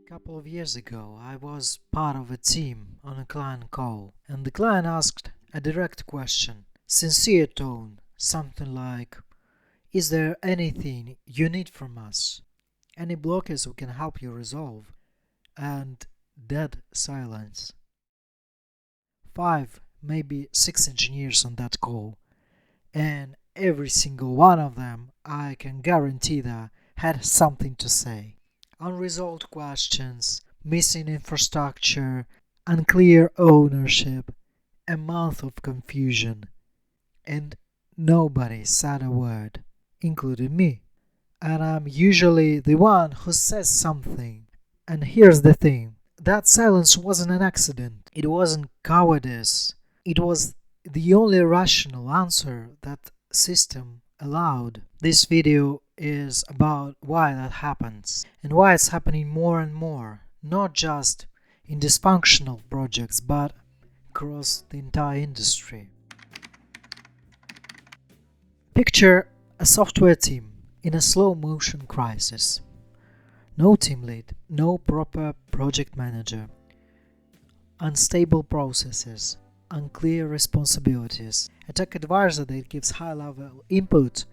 Couple of years ago, I was part of a team on a client call, and the client asked a direct question, sincere tone, something like, "Is there anything you need from us? Any blockers we can help you resolve?" And dead silence. 5, maybe 6 engineers on that call, and every single one of them, I can guarantee that, had something to say. Unresolved questions, missing infrastructure, unclear ownership, a month of confusion. And nobody said a word, including me. And I'm usually the one who says something. And here's the thing, that silence wasn't an accident. It wasn't cowardice. It was the only rational answer that system allowed. This video is about why that happens and why it's happening more and more, not just in dysfunctional projects but across the entire industry. Picture a software team in a slow motion crisis. No team lead, no proper project manager, unstable processes, unclear responsibilities, a tech advisor that gives high-level input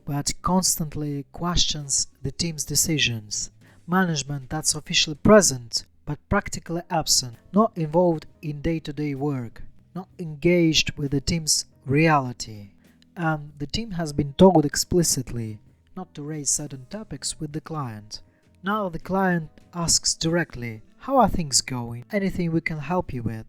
but constantly questions the team's decisions, management that's officially present but practically absent, not involved in day-to-day work, not engaged with the team's reality, and the team has been told explicitly not to raise certain topics with the client. Now the client asks directly, "How are things going? Anything we can help you with?"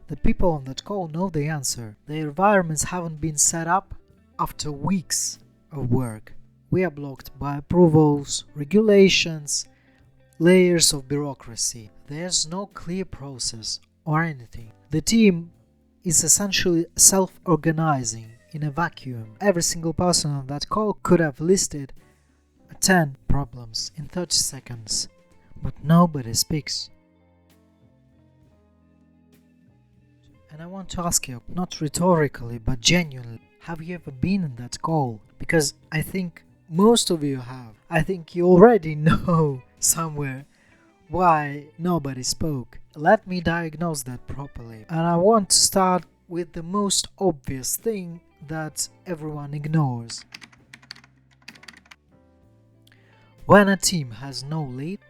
The people on that call know the answer. Their environments haven't been set up after weeks of work. We are blocked by approvals, regulations, layers of bureaucracy. There's no clear process or anything. The team is essentially self-organizing in a vacuum. Every single person on that call could have listed 10 problems in 30 seconds, but nobody speaks. And I want to ask you, not rhetorically, but genuinely, have you ever been in that call? Because I think most of you have. I think you already know somewhere why nobody spoke. Let me diagnose that properly. And I want to start with the most obvious thing that everyone ignores. When a team has no lead,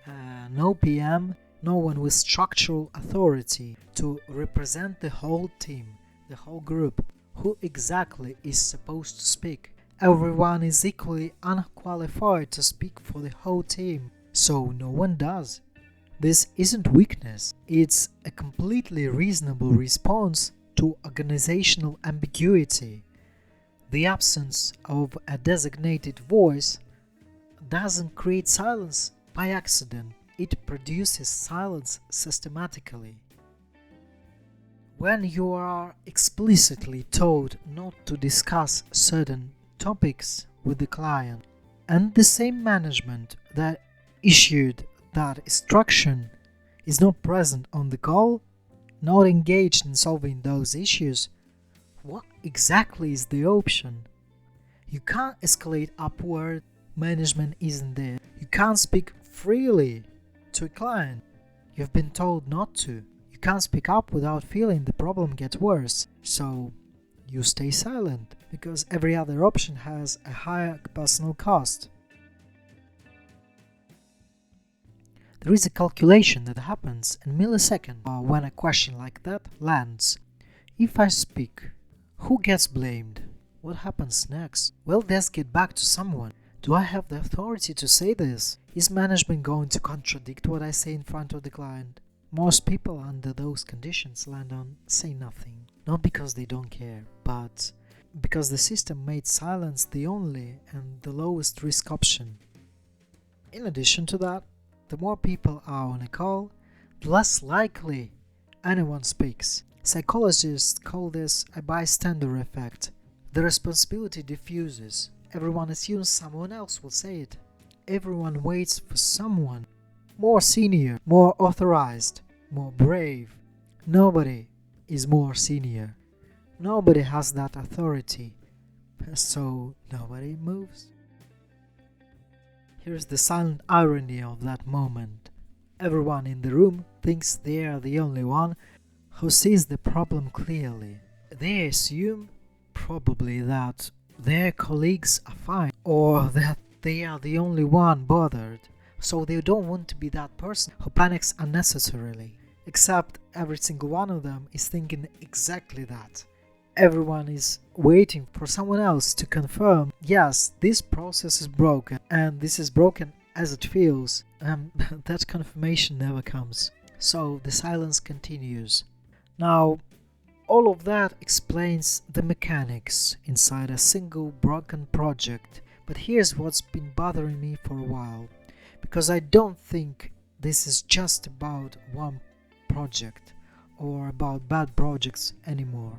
no PM, no one with structural authority to represent the whole team, the whole group, who exactly is supposed to speak? Everyone is equally unqualified to speak for the whole team, so no one does. This isn't weakness, it's a completely reasonable response to organizational ambiguity. The absence of a designated voice doesn't create silence by accident, it produces silence systematically. When you are explicitly told not to discuss certain topics with the client, and the same management that issued that instruction is not present on the call, not engaged in solving those issues, what exactly is the option? You can't escalate upward, management isn't there. You can't speak freely to a client. You've been told not to. You can't speak up without feeling the problem gets worse. So you stay silent because every other option has a higher personal cost. There is a calculation that happens in milliseconds when a question like that lands. If I speak, who gets blamed? What happens next? Will this get back to someone? Do I have the authority to say this? Is management going to contradict what I say in front of the client? Most people under those conditions land on say nothing. Not because they don't care, but because the system made silence the only and the lowest risk option. In addition to that, the more people are on a call, the less likely anyone speaks. Psychologists call this a bystander effect. The responsibility diffuses. Everyone assumes someone else will say it. Everyone waits for someone more senior, more authorized, more brave. Nobody is more senior. Nobody has that authority. So nobody moves. Here's the silent irony of that moment. Everyone in the room thinks they are the only one who sees the problem clearly. They assume probably that their colleagues are fine or that they are the only one bothered, so they don't want to be that person who panics unnecessarily. Except every single one of them is thinking exactly that. Everyone is waiting for someone else to confirm, yes, this process is broken, and this is broken as it feels, and that confirmation never comes. So the silence continues. Now, all of that explains the mechanics inside a single broken project, but here's what's been bothering me for a while, because I don't think this is just about one project or about bad projects anymore.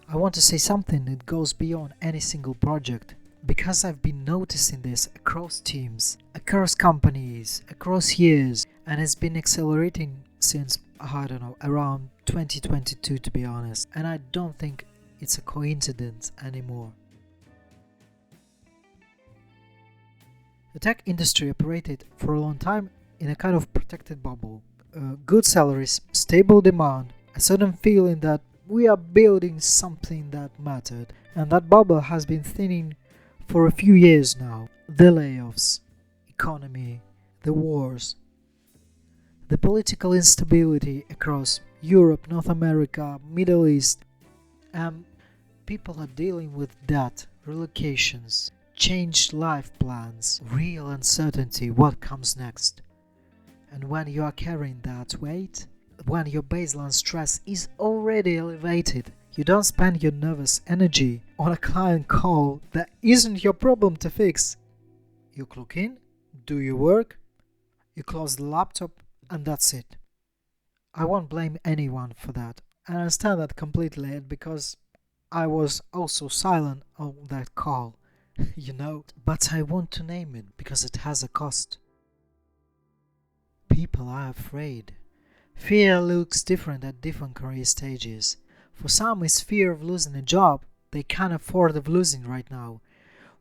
I want to say something that goes beyond any single project, because I've been noticing this across teams, across companies, across years, and it's been accelerating since, I don't know, around 2022 to be honest, and I don't think it's a coincidence anymore. The tech industry operated for a long time in a kind of protected bubble. Good salaries, stable demand, a certain feeling that we are building something that mattered, and that bubble has been thinning for a few years now. The layoffs, economy, the wars, the political instability across Europe, North America, Middle East, and people are dealing with debt, relocations, changed life plans, real uncertainty what comes next. And when you are carrying that weight, when your baseline stress is already elevated, you don't spend your nervous energy on a client call that isn't your problem to fix. You clock in, do your work, you close the laptop, and that's it. I won't blame anyone for that. I understand that completely because I was also silent on that call, but I want to name it because it has a cost. People are afraid. Fear looks different at different career stages. For some, it's fear of losing a job they can't afford of losing right now.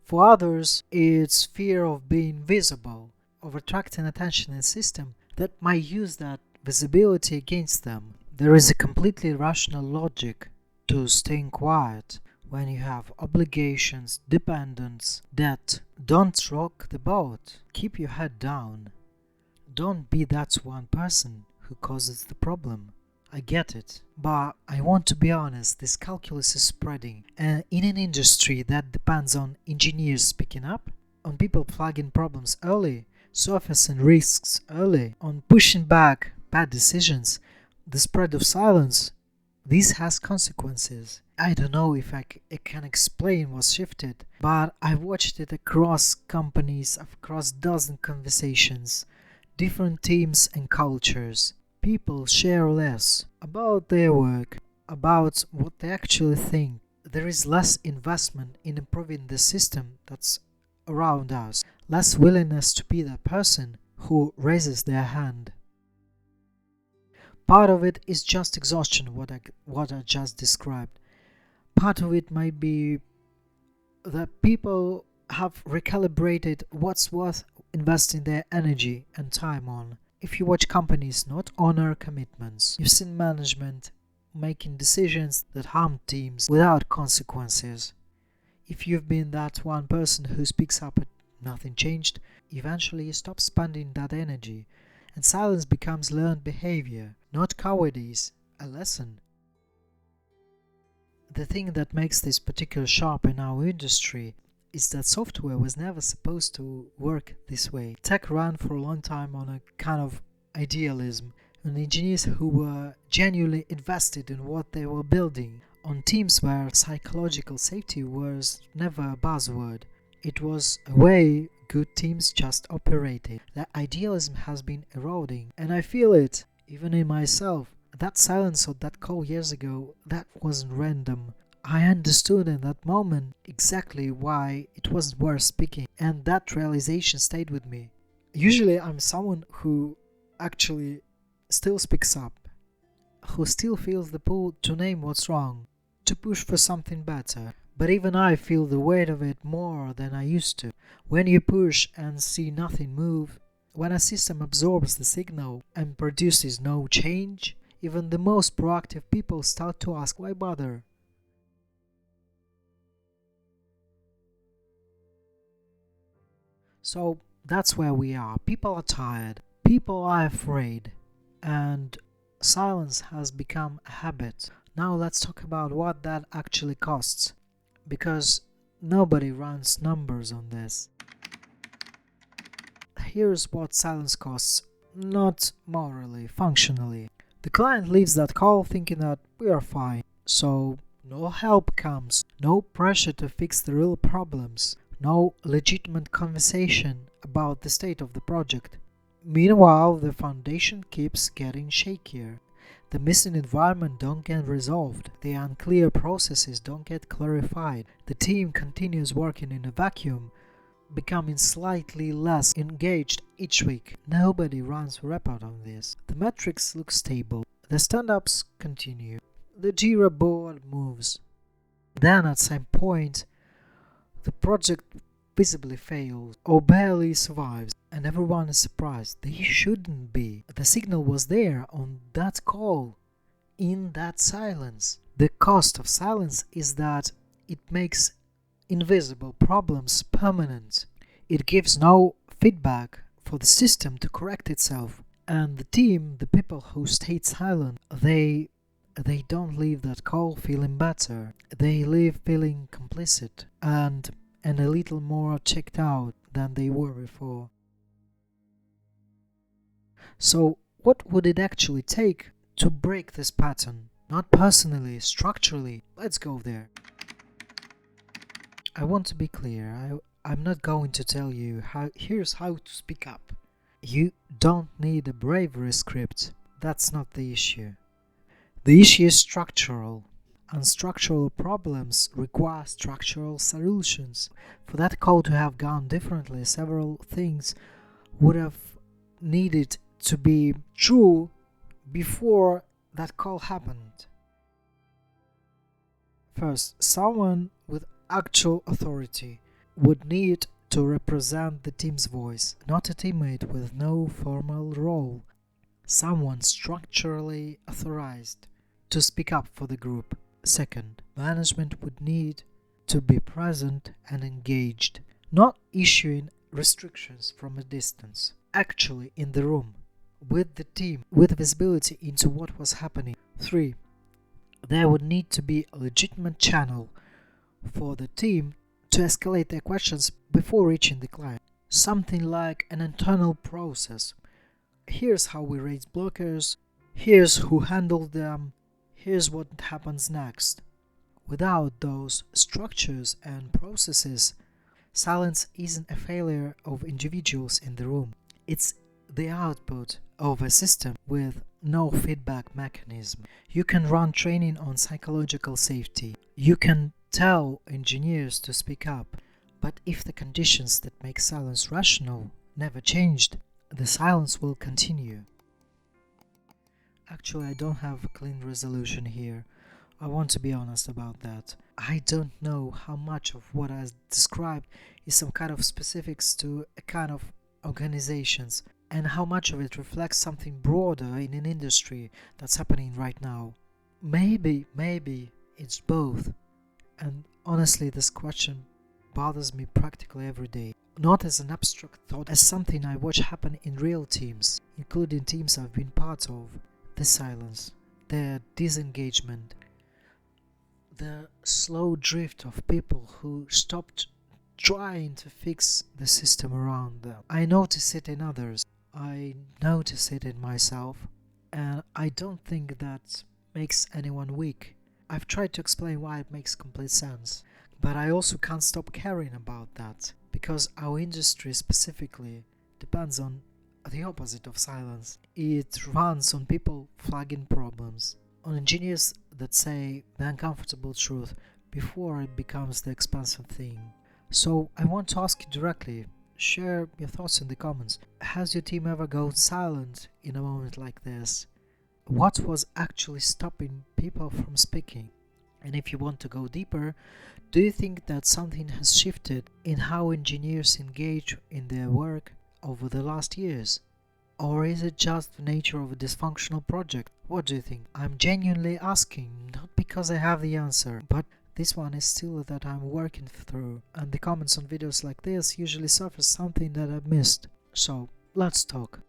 For others, it's fear of being visible, of attracting attention in a system that might use that visibility against them. There is a completely rational logic to staying quiet when you have obligations, dependents, debt. Don't rock the boat. Keep your head down. Don't be that one person who causes the problem. I get it, but I want to be honest, this calculus is spreading, and in an industry that depends on engineers speaking up, on people flagging problems early, surfacing risks early, on pushing back bad decisions, the spread of silence, this has consequences. I don't know if I can explain what's shifted, but I've watched it across companies, across dozen conversations, different teams and cultures. People share less about their work, about what they actually think. There is less investment in improving the system that's around us, less willingness to be the person who raises their hand. Part of it is just exhaustion, what I just described. Part of it might be that people have recalibrated what's worth investing their energy and time on. If you watch companies not honor commitments, you've seen management making decisions that harm teams without consequences. If you've been that one person who speaks up and nothing changed, eventually you stop spending that energy, and silence becomes learned behavior, not cowardice, a lesson. The thing that makes this particularly sharp in our industry is that software was never supposed to work this way. Tech ran for a long time on a kind of idealism, on engineers who were genuinely invested in what they were building, on teams where psychological safety was never a buzzword. It was a way good teams just operated. That idealism has been eroding, and I feel it, even in myself. That silence on that call years ago, that wasn't random. I understood in that moment exactly why it wasn't worth speaking, and that realization stayed with me. Usually I'm someone who actually still speaks up, who still feels the pull to name what's wrong, to push for something better. But even I feel the weight of it more than I used to. When you push and see nothing move, When a system absorbs the signal and produces no change, even the most proactive people start to ask, why bother? So that's where we are. People are tired, people are afraid, and silence has become a habit. Now let's talk about what that actually costs, because nobody runs numbers on this. Here's what silence costs, not morally, functionally. The client leaves that call thinking that we are fine, so no help comes, no pressure to fix the real problems, no legitimate conversation about the state of the project. Meanwhile, the foundation keeps getting shakier. The missing environment don't get resolved, the unclear processes don't get clarified, the team continues working in a vacuum, becoming slightly less engaged each week. Nobody runs a report on this. The metrics look stable, the stand-ups continue, the Jira board moves. Then at some point, the project visibly fails or barely survives, and everyone is surprised. They shouldn't be. The signal was there on that call, in that silence. The cost of silence is that it makes invisible problems permanent. It gives no feedback for the system to correct itself. And the team, the people who stayed silent, they don't leave that call feeling better. They leave feeling complicit and a little more checked out than they were before. So what would it actually take to break this pattern? Not personally, structurally. Let's go there. I want to be clear. I'm not going to tell you here's how to speak up. You don't need a bravery script. That's not the issue. The issue is structural. And structural problems require structural solutions. For that call to have gone differently, several things would have needed to be true before that call happened. First, someone with actual authority would need to represent the team's voice, not a teammate with no formal role. Someone structurally authorized to speak up for the group. Second, management would need to be present and engaged, not issuing restrictions from a distance, actually in the room, with the team, with visibility into what was happening. 3. There would need to be a legitimate channel for the team to escalate their questions before reaching the client. Something like an internal process. Here's how we raise blockers, here's who handled them, here's what happens next. Without those structures and processes, silence isn't a failure of individuals in the room. It's the output of a system with no feedback mechanism. You can run training on psychological safety. You can tell engineers to speak up. But if the conditions that make silence rational never changed, the silence will continue. Actually, I don't have a clean resolution here. I want to be honest about that. I don't know how much of what I described is some kind of specifics to a kind of organizations, and how much of it reflects something broader in an industry that's happening right now. Maybe it's both. And honestly, this question bothers me practically every day. Not as an abstract thought, as something I watch happen in real teams, including teams I've been part of. The silence, the disengagement, the slow drift of people who stopped trying to fix the system around them. I notice it in others, I notice it in myself, and I don't think that makes anyone weak. I've tried to explain why it makes complete sense, but I also can't stop caring about that, because our industry specifically depends on the opposite of silence. It runs on people flagging problems, on engineers that say the uncomfortable truth before it becomes the expensive thing. So I want to ask you directly, share your thoughts in the comments. Has your team ever gone silent in a moment like this? What was actually stopping people from speaking? And if you want to go deeper, do you think that something has shifted in how engineers engage in their work? over the last years? Or is it just the nature of a dysfunctional project? What do you think? I'm genuinely asking, not because I have the answer, but this one is still that I'm working through, and the comments on videos like this usually surface something that I've missed. So, let's talk.